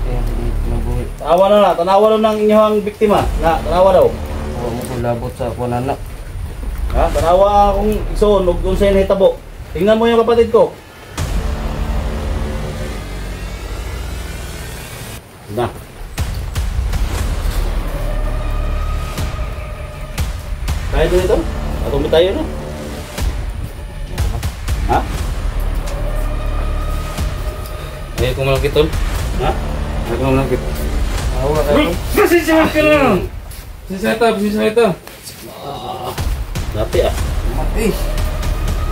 kaya hindi nabuhi. Tanawa na, tanawa na ng inyong biktima. Na, tanawa daw. Huwag mo kulabot sa ako na anak. Ha? Tanawa akong ison, huwag kong sa'yo hitabo. Tingnan mo yung kapatid ko. Na. Kaya doon ito? Atong tayo na. Ha? Ayaw ko malakit tol. Ha? Ayaw ko malakit. Awa kayo. Pasisawit ka na! Pasisawit ka. Dati ah. Mati.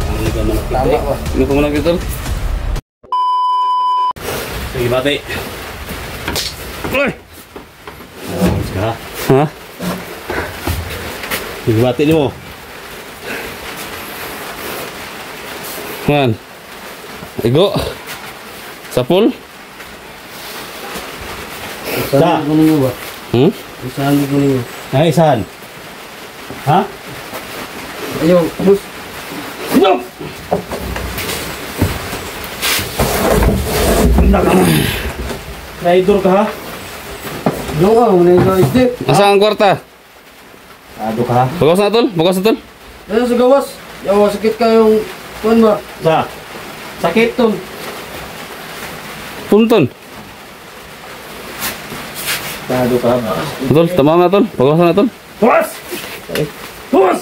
Hindi ka manakit Tama eh. ba? Hindi ko malakit tol. Sige, bati. Uy! Ha? Ha? Sige, bati ni mo. Man. Igo. Sapul. Isahan ko ninyo ba? Isahan ko ninyo. Ay, saan? Ha? Ayaw, bus. No! Traidor ka ha? Yung ako, muna yung guys din. Asa ang kwarta? Ado ka ha? Bagas na tol? Bagas na tol? Dahil sa gawas. Yawa, sakit kayong kuhan ba? Sa? Sakit ton. Punton. Ado ka ha? Tol, tama na tol? Bagas na tol? Tuwas! Tuwas!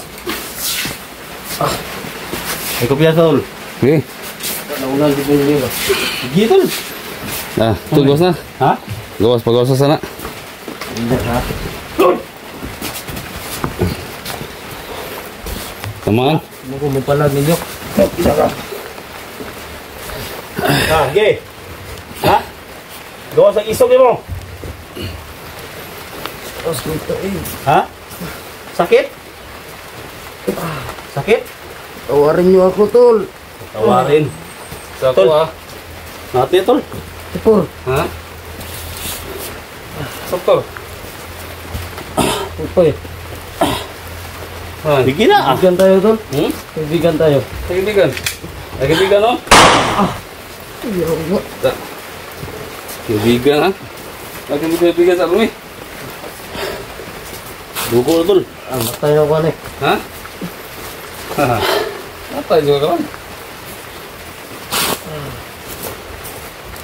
May kopya sa tol. Okay. Naunan ko ninyo ba? Sige tol. Ah, tol, gawas na. Ha? Gawas, pagawas na sana. Hindi ha? Tamaan. Ano ko may palag ninyo? Ha, ge. Ha? Gawa sa isog mo. Tapos ko eh. Ha? Sakit? Sakit? Tawarin nyo ako, tol. Tawarin. Sa Tol. ako ah. Natin tol. Tipor. Ha? Sakto. Upay. Ha? Bigyan na ah. Kaibigan tayo, tol. Hmm? Kaibigan tayo. Kaibigan. Ay, kaibigan no? Yawa. Kaibigan ha? Lagi mo kaibigan sa rumi. Dugo na tol. Ah, matay na ko eh. Ha? Haha. Apa juga kawan?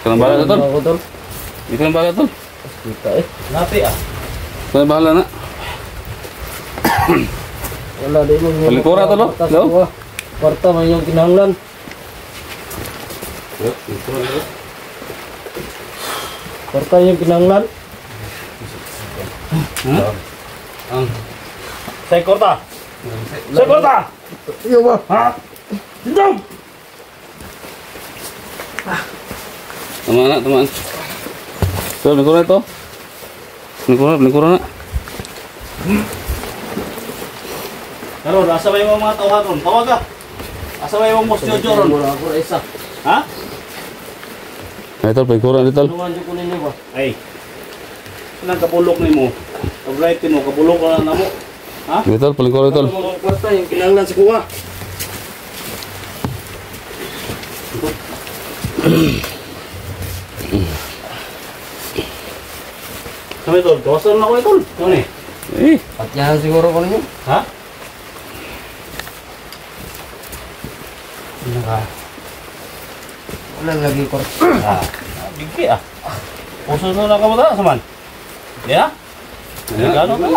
Kalian bahala na tol? Ako, tol. Di kalian bahala tol? Kita eh. Napi ah. Kalian bahala na? Wala di mo. Palikura, tol, oh. Hello? Kwarta man yung kinahanglan. Kwarta yung kinahanglan. Ang Saya korta. Saya korta. Iya ba? Ha? Dindong! teman anak teman. Tol, lingkuran itu. Lingkuran nak. Karon, asa ba yung mga tawag ron? Tawag ka. Asa ba yung most jojo ron? Wala ako isa. Ha? Ay tol, lingkuran itu tol. Tulungan ko ninyo ba? Ay. Nang kabulok ni mo. Kabright mo, kabulok na namo. Ha? Itu tol, lingkuran tol. Mga kwarta yung kinahanglan sa kuha. Kami tol, kawasan na ko tol. Ano ni? Patyahan siguro ko ninyo. Ha? Ano ka? Wala lagi kwarta. Ah, bigki ah. Puso na lang ka mo ta, saman. Ya? Gano ka?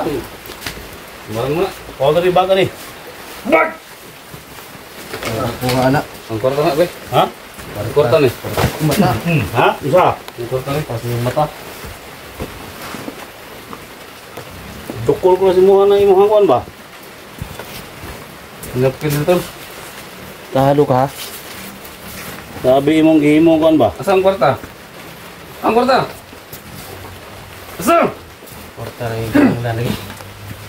Barang mana? Huwag rin baga ni. Bag! Kuha anak. Ang kwarta nak be. Ha? Ang kwarta ni. Mata. Ha? Isa? Ang kwarta ni. Pas yung mata. Tukol ko na si Muhan ng imuhang kuan ba? Napkin itu tol. Tahalo ka ha? Sabi imong gihimo kuan ba? Asa ang kwarta? Ang kwarta. Asa? Kwarta rin yung kinahanglan lagi.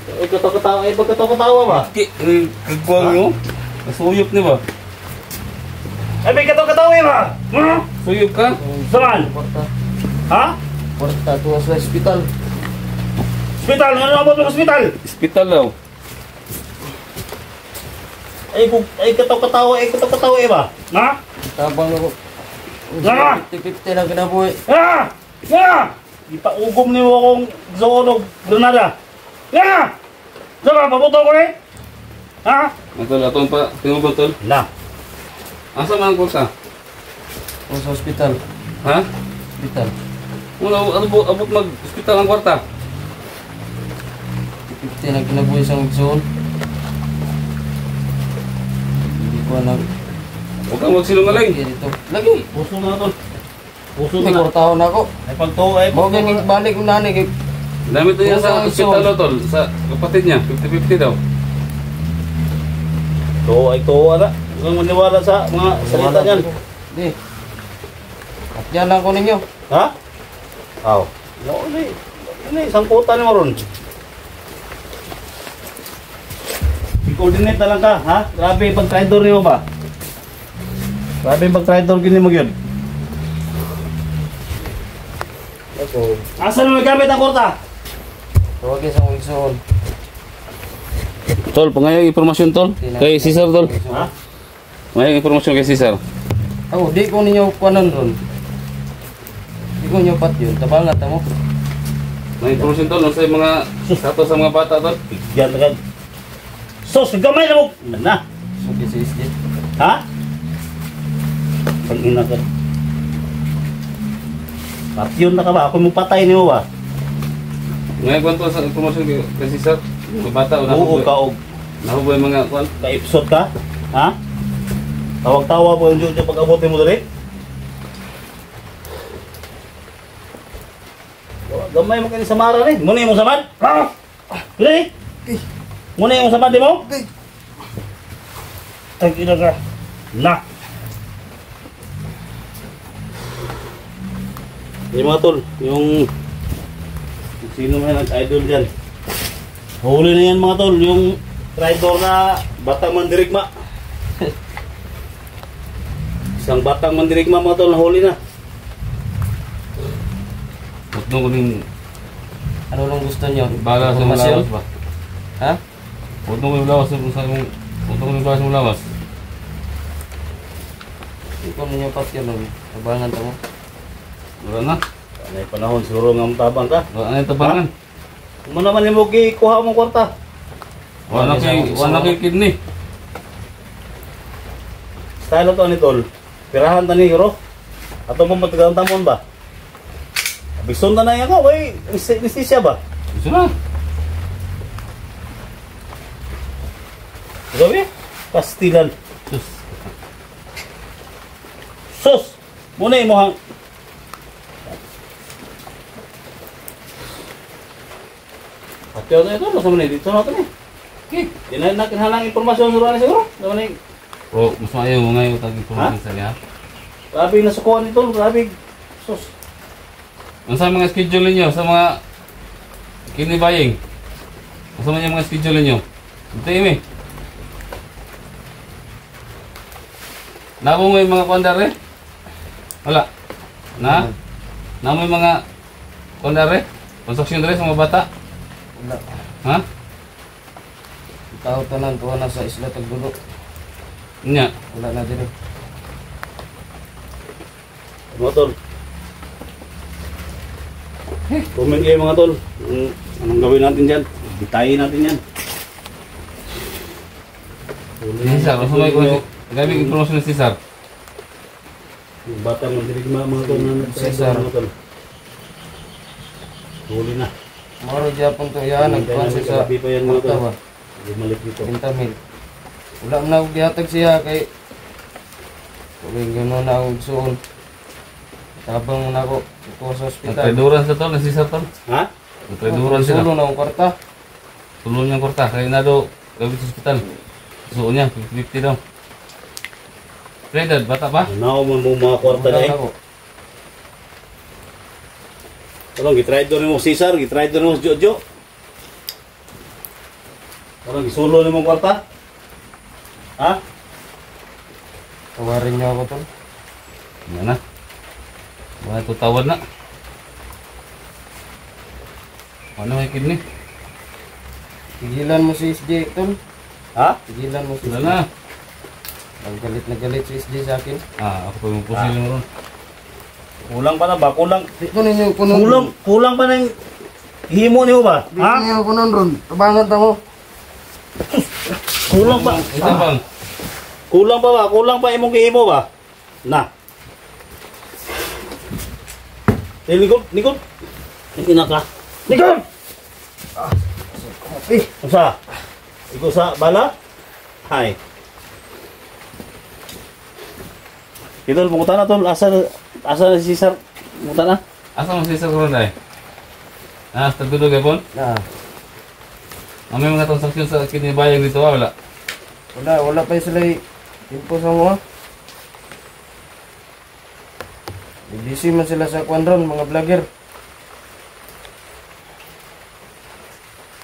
Ay, katawa ba? Ini kagwang yo. Nasuyop ni ba? Ay, may katawa ba? Hmm? Suyop ka? Saan? Kwarta. Ha? Kwarta tuwa sa hospital. Hospital! Ano abot ng hospital? Hospital daw. Ay, katawa ba? Ha? Tabang ako. Ah! 50-50 lang kinabuhi. Ha? Ya! Ipaugom niyo akong zonog granada. Ya! Saka, pabuto ko rin. Ha? Tol, atong pa, tingog tol. Na. Asa man ang kwarta? O sa ospital. Ha? Ospital. Muna, abot mag-hospital ang kwarta. 50 na kinabuhi sa magsuon. Hindi ko alam. Huwag kang magsinungaling. Lagi dito. Lagi. Puso na tol. Puso May na. kurtaon ako. Ay pagtuo ay Mau ganyan balik ko nani kay Dami to niya sa Huwag kang hospital tol. Sa kapatid niya, 50-50 daw. tuo ay tuo na. Huwag maniwala sa mga salita niyan. Di. At yan lang ko ninyo. Ha? Aw. No, ini sangkutan mo ron. I-coordinate na lang ka, ha? Grabe pag-traitor niyo ba? Grabe pag-traitor gini mo gyud. Ako. Asan mo gamit ang kurta? Tawagin sa magsuon. Tol, pangayang informasyon tol. Kay Cesar tol. Ha? Pangayang informasyon kay Cesar. Ako, di ko ninyo kuanan ron. Di ko ninyo pat yun. Tabangat mo. May informasyon tol, sa mga status sa mga bata tol. Bigyan na ka. Sos, gamay na mo. Na. Suki si SJ. Ha? Pag-ina ka. Patyon na ka ba? Ako mong patay niyo ba? Ngayon kwanto sa informasyon kay Cesar. Mga bata o Oo ka og nahuboy mga kwan. ka-episode ka? Ha? Tawag-tawa po yung Jojo pag-abutin mo dali? Gamay mo kayo sa Mara rin. Muna yung samad? Ha? Dali? Muna yung samad di mo? Tag-ina ka. Na! Yung mga tol, yung sino man nag-idol dyan. Huli na yan mga tol, yung traitor na batang mandirigma. Isang batang mandirigma mga tol, nahuli na. Putno ko rin Ano lang gusto nyo? baga sa Informasyon? mulawas ba? Ha? Putno ko yung lawas sa mong putno ko yung baga sa mulawas. Di ko ninyo pat yun. Tabangan mo. Wala na. May panahon siguro nga matabang ka. Wala na yung tabangan. Mo naman yung kuha mong kwarta. Wala na kay kidney. Style to ni tol. Pirahan ta ni Hiro. Ato mo matagang tamon ba? Bison na yan ka, way. Anesthesia ba? Gusto na. Gabi? Pastilan. Sus. Sus! Muna yung muhang. At yun ito, nasa manay dito natin eh. Okay. Di na nakinhalang informasyon sa ruwan siguro. Naman eh. O, mas maayaw mo ngayon tag informasyon sa niya. Grabe yung nasukuhan ito. Grabe. Sus. Ano sa mga schedule ninyo? Sa mga kinibaying? Ano sa mga schedule ninyo? Ito eh. Namo mo yung mga kondare? Wala. Na? Namo yung mga kondare? Construction dere sa mga bata? Wala. Ha? Tao tanan tuwa na sa isla Tagdulo. Nya. Wala na din. Mga tol. Comment kayo mga tol. Anong gawin natin dyan? Bitayin natin yan. Cesar, ano may gaming informasyon ni Cesar? Yung batang mandirigma mga tol na Cesar. mga tol. Huli na. Moro Japon to yan. Nagkuhan siya sa Gabi pa yan mga tol. Octava. Bumalik dito. Pintamil. Wala na ako gihatag siya kay kung gano'n na ako suon. Tabang na ako sa ospital. Nagtraduran sa tol, na Cesar tol. Ha? Nagtraduran sila. Sulo na akong kwarta. Tulong niyang korta, kaya na daw gawin sa hospital. Suo niya, 50 daw. Graded, bata pa? Ano mo mga kwarta na eh. Ako. Parang gitry doon mo Cesar, gitry doon mo Jojo. Parang gisulo ni mong kwarta. Ha? Tawarin niyo ako tol. Yan na. Mga tutawad na. Ano may kidney? Tigilan mo si SJ tol. Ha? Tigilan mo si Wala SJ. na. Ang galit na galit si SJ sa akin. Ako pa yung pusil mo ron. Kulang pa na ba? Kulang. Di ko ninyo kunon. Kulang pa na yung himo niyo ba? Di ko ninyo kunon ron. Tabangan ta mo. Kulang pa. Isa bang? Kulang pa ba? Kulang pa imong gihimo ba? Na. Nikod. Ina ka. Nikod! Usa. Ikaw sa bala? Hay. Idol, pungutan na tol. Asa na si Cesar? Pungutan na. Asa mo si Sir Ronday? Tagdudog yapon? Na. May mga transaksyon sa kinibayang dito wala? Wala pa sila info sa mo. Busy man sila sa kwanron, mga vlogger.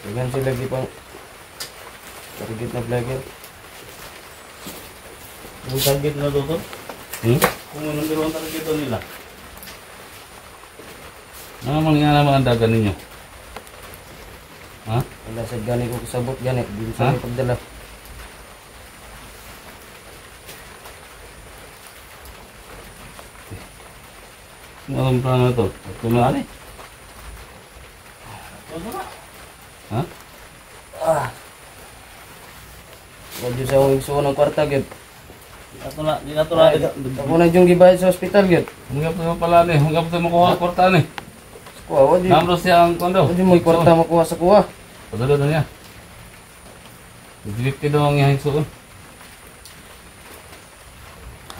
Dagan sila gipang target na vlogger. Yung target na to tol? Kung anong biruan target to nila? Ano man nga naman ang dagan ninyo? Ha? Wala sa gani ko kasabot gani. Di sa Ha? pagdala. Ano ang plano ito? Ito na ani? Ha? Wadyo sa akong igsuon ng kwarta, gyud. Di na to na. Ako na yung gibayad sa ospital, gyud. Hanggang pa pala ni, hanggang pa makuha ang kwarta ni. Kuha, wadyo. Namro siya ang kondo. Wadyo mo kwarta makuha sa kuha. Padala na niya. 50 daw ang iyang suon.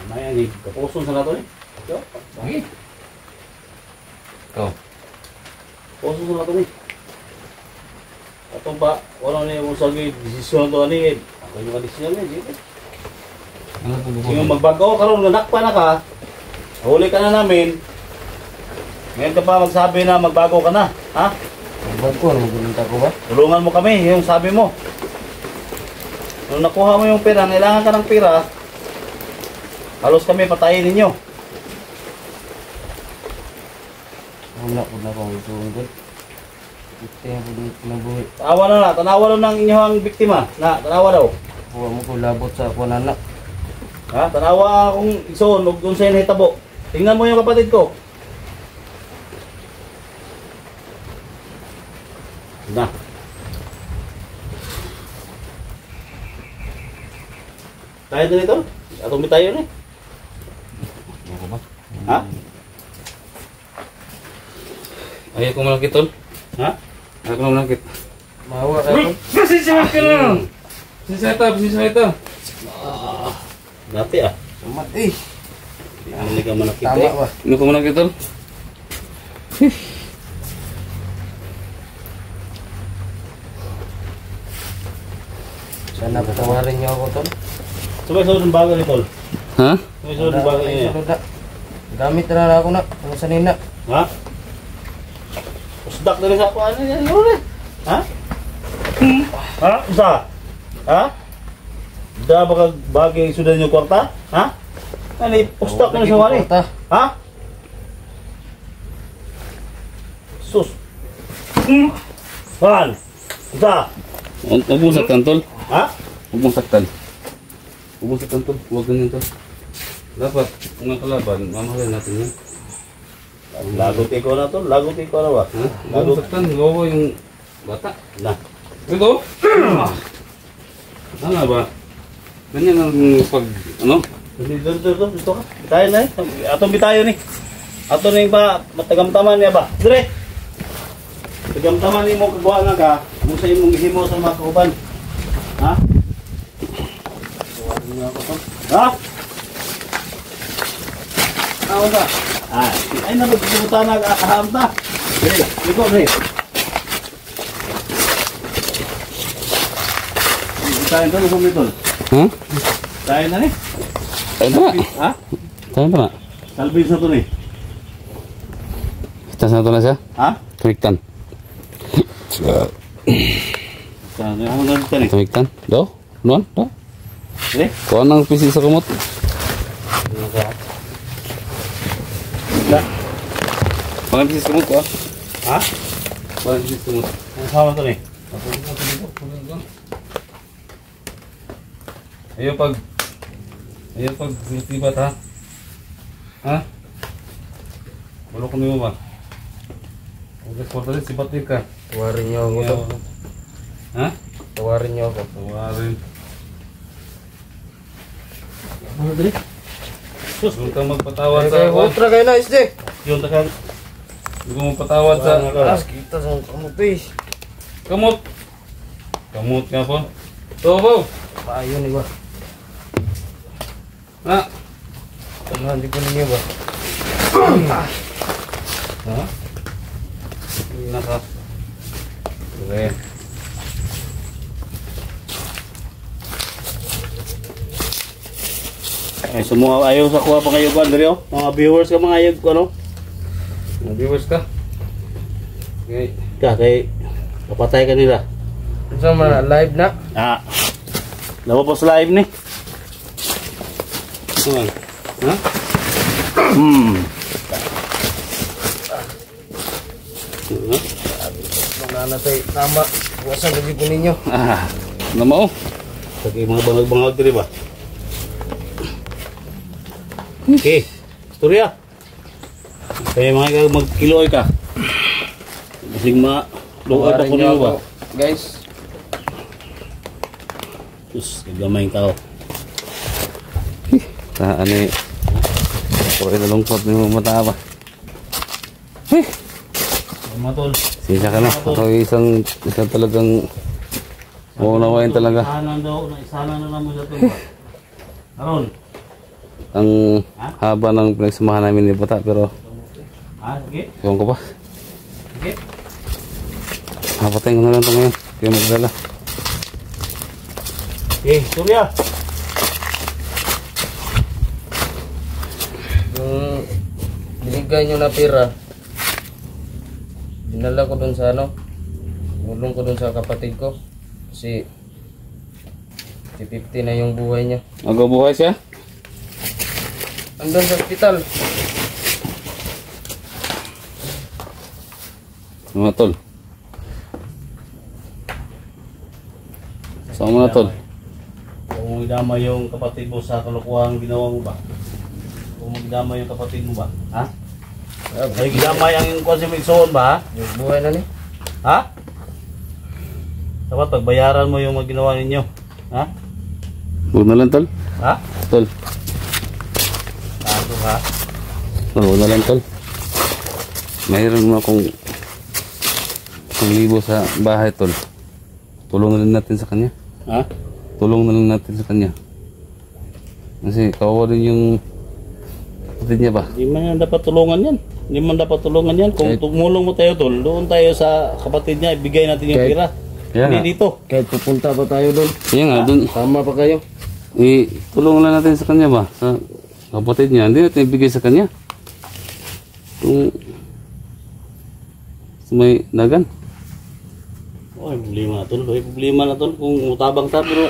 Ano yan eh? Kapuson sa nato eh? Sige. Ikaw. Kapuson sa nato eh? Atong pa, wala na yung usagi desisyon to ani eh. Ako yung mga desisyon eh. Dito. Ano po Yung magbago karon nga nakpa na ka, huli ka na namin. Ngayon ka pa magsabi na magbago ka na. Ha? Bag ko, magulunta ko ba? Tulungan mo kami, yung sabi mo. Nung nakuha mo yung pera, kailangan ka ng pera, halos kami patayin ninyo. Wala ko igsuon, gyud. Ito yung pwede na buhi. Tanawa na ng inyong biktima. Tanawa daw. Kuha mo ko labot sa kuha nanak. Ha? Tanawa akong ison, huwag doon sa'yo hitabo. Tingnan mo yung kapatid ko. Na. Tayo din ito? Atong tayo ni. Ako ba? Ha? Ayaw ko malakit tol. Ha? Ayaw ko malakit. Mahawa ka. Kasi siya ka na! Siseta. Dati ah. Sumat eh. Hindi ka manakita Tama eh. ba? Ano ko malakit tol? Sana patawarin niyo ako, tol. Sumay-sunod ng bago ni Tol. Ha? Sumay-sunod ng bago niya. Sulod na. Gamit na ako na. Ang sanina. Ha? Usdak na rin sa ako. Ano yan? Ano rin? Ha? Ha? Isa? Ha? Da ba kag bagay sudan yung kwarta? Ha? Ano usdak na rin sa wali? Ha? Sus. Han. Isa. Huwag mong saktan tol. Ha? Huwag mong saktan. Huwag mong saktan tol. Huwag ganyan tol. Dapat, kung ang kalaban, mamahalin natin yan. Lagot ikaw na to. Lagot ikaw na ba? Ha? Huwag mong saktan. Gawa yung bata. Na. Ito? Ano ba? Ganyan ang pag, ano? Dito ka. Tayo na eh. Atong bitayo ni. Ato na yung ba, matagamtaman niya ba? Dire! Tagamtaman ni mo kagawa nga ka, kung sa imong gihimo sa mga kauban. Ha? Tawarin niyo ako to. Ha? Ako na. Ay nabagputa na kaham na. Dire, liko dire. Tayo na ito, Mitol. Ha? Tayo na ni. Tayo pa na. Ha? Tayo pa na. Salbis na to ni. Itas na ito na siya. Ha? Tumiktan. Saan na ako na ni. Tumiktan. Do? Nuan? Do? Dire. Kuha ng pisi sa kumot. Pangan pisi sa kumot ko ah. Ha? Pangan pisi sa kumot. Ang sama to ni. Ayaw pag... Ayaw pag tibat ha? Ha? Balo ko nimo ba? Okay, sporta si batik ka. Tawarin niyo ako to. Ha? Tawarin niyo ako. Tawarin. Ano dali? Sus, Huwag kang magpatawad Kaya sa... ultra kayo na, isde. yun takan. Huwag kang magpatawad sa... As kita sa kamuti. Kamot! Kamot nga po. Tobo! Payo ni ba? Ha? Tanahan di ko ninyo ba? Ha? Naka. Okay. Ay, semua ayaw sa kuha pa kayo ba, dali oh. Mga viewers ka mga ayaw, ano? Mga viewers ka? Okay. Kay papatay ka nila. Sa mga live na? Ah. Lawa po sa live ni. Ito man. Ha? Mga natay tama. Wasan lagi ko ninyo. Ah. Nama oh. Pagay mga bangag-bangag diri ba? Okay. Istorya. Kaya mga magkiloy ka. Basig luoy pa Tawarin ko niyo niyo ako. ba? Guys. Sus, gamay tao. Ano eh. Puro inalungkot ni mga mata ba? Matol. Sisa ka na. Ako isang talagang uunawain talaga. Isanan daw, isanan na naman sa tuba. Aron. Ang haba ng pinagsamahan namin ni Bata pero Ah, sige. ewan ko pa. Sige. Patayin ko na lang ito ngayon. Kaya magdala. Okay, istorya. Yung binigay nyo na pera, dinala ko dun sa ano, gulong ko dun sa kapatid ko. Kasi 50 na yung buhay niya. Magabuhay siya? Andun sa ospital. Mga tol. Saan mo na tol? Kung idama yung kapatid mo sa kalokohang ginawa mo ba? Kung idama yung kapatid mo ba? Ha? Ay, gidamay ang konsumisyon ba? Yung buhay na ni. Ha? Dapat pagbayaran mo yung mga ginawa ninyo. Ha? Huwag na lang tol. Ha? Tol. Ano ha? Huwag na lang tol. Mayroon mo akong 1,000 sa bahay tol. Tulong na lang natin sa kanya. Ha? Tulong na lang natin sa kanya. Kasi kawawa din yung kapatid niya ba? Hindi man yan dapat tulungan yan. Hindi man dapat tulungan yan. Kung tumulong mo tayo tol, doon tayo sa kapatid niya, ibigay natin yung Kahit- pera. Kaya nga. Hindi dito. Kahit pupunta pa tayo doon. Kaya nga, dun, Tama pa kayo. tulong lang natin sa kanya ba? Sa kapatid niya. Hindi natin ibigay sa kanya. Kung sa may dagan. Ay, problema na tol. Ay, problema na tol. Kung utabang ta, pero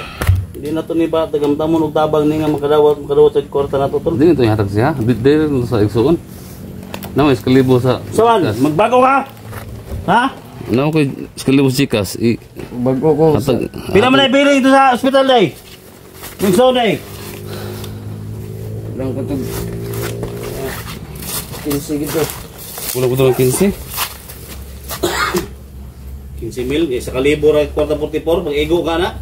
hindi na to ni ba, tagamtamon utabang ni nga makadawat sa kwarta na to tol. Hindi ito yung hatag siya. Dito sa igsuon. Naman, eskalibo sa... Sawan, magbago ka! Ha? Naman ko eskalibo sa Chicas. Bago ko sa... Hatag... Pila mo na ibili ito sa hospital day? Yung so day? Lang ko ito. 15 gito. Wala ko doon 15. 15 mil, sa kalibo ra kwarta 44, pag-ego ka na.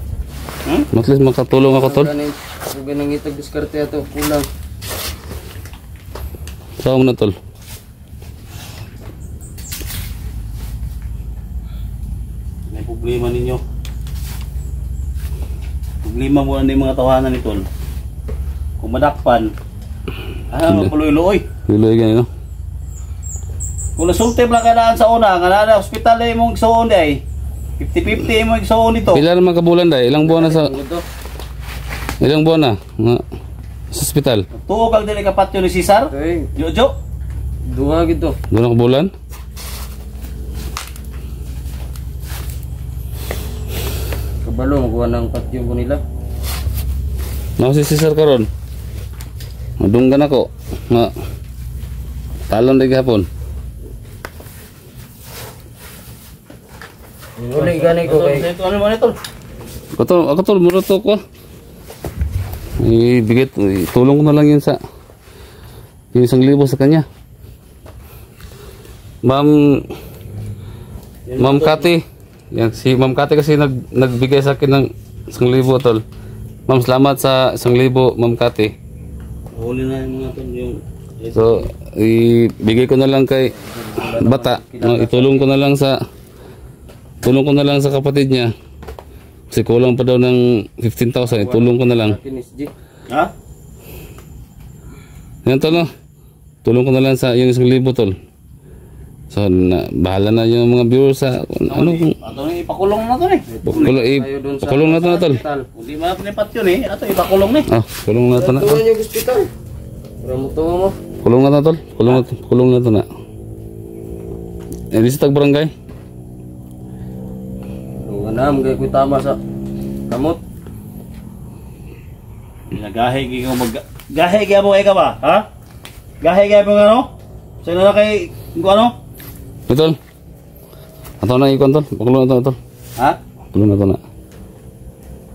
At least makatulong ako tol. Kung ganang itag diskarte ato, kulang. Saan mo na tol? May problema ninyo. Problema mo na yung mga tawanan ni tol. Kung madakpan, mapaluloy. Liloy ganyan no? Kung nasulti lang kanaan sa una, kanaan na hospital ay mong igsoon ay 50-50 mo igsoon dito. Pila naman kabulan dahil. Ilang buwan na sa... Ito. Ilang buwan na? Sa ospital. Tuog ang dili kapatyo ni Cesar. Okay. Jojo. Duha gito. Doon ako bulan? Kabalo, magawa ng patyo ko nila. Ako si Cesar karon. Madunggan ako. Nga. Talon rin hapon. Uli gani ko kay... Ito ano man ito? Ako tol, mura to ko. Ibigay, tulong ko na lang yun sa yung 1,000 sa kanya. Ma'am Kati. Yan, si Ma'am Kati kasi nagbigay sa akin ng 1,000 tol. Ma'am, salamat sa 1,000 Ma'am Kati. Huli na yung mga tol yung... So, ibigay ko na lang kay bata. No, itulong ko na lang sa kapatid niya. Kasi kulang pa daw ng 15,000. Itulong ko na lang. Kinis G. Ha? Yan tol, no? Tulong ko na lang sa yung 1,000 tol. So, bahala na yung mga viewers sa ano kung Ato na ipakulong na to eh. kulong na to na tol. Hindi man pinipat yun eh. Ato ipakulong na eh. Oh, kulong na to na. Tuwa yung hospital. Para mo tuwa mo. Kulong na to tol. Kulong na to na. Di sa tag-barangay. Ang ganam, kaya ko tama sa kamot. Gahe kayo gahe kaya mo ka ba? Ha? Gahe kaya mo ano? Sino na kay kung ano? Tol. Ato na ikon tol. Kulong na to tol. Ha? Kulong na to na.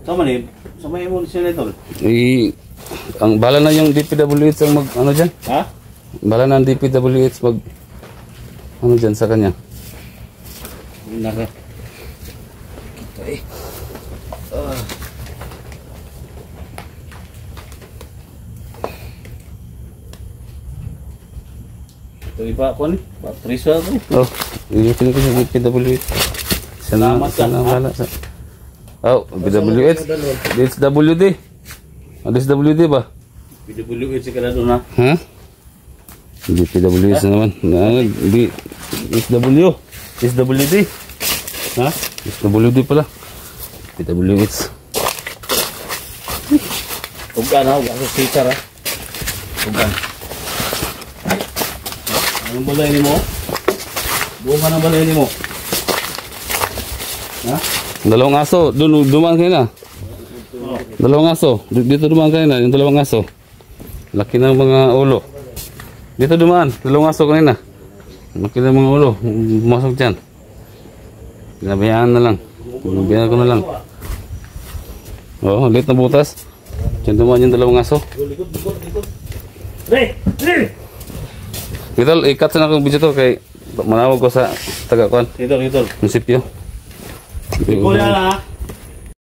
Sama ni. Sama mo sila tol. Ang bala na yung DPWH ang mag ano diyan. Ha? Bala na ang DPWH mag ano diyan sa kanya. Naka. Ito iba ko ni. Patricia to. Oh, iutin ko sa DPWH. Salamat ka, Sana ha? bala sa. Oh, DPWH. DSWD. DSWD ba? PWH si kada doon ha. Ha? DPWH naman. DSW. DSWD. Ha? DSWD pala. DPWH. Tugan ha, ugas sa speaker ha. Tugan. Anong balay ni mo? Buong ka ng balay ni mo. Ha? Dalawang aso. Dumaan kayo na. Dalawang aso. Dito dumaan kayo na. Yung dalawang aso. Laki ng mga ulo. Dito dumaan. Dalawang aso kanina. Laki ng mga ulo. Pumasok dyan. Pinabayaan na lang. Pinabayaan ko na lang. Oo, ulit na butas. Diyan dumaan yung dalawang aso. Likod. Re! Dito, ikat na akong video to kay manawag ko sa taga-kuan. Dito. Munisipyo. Likod yan ha.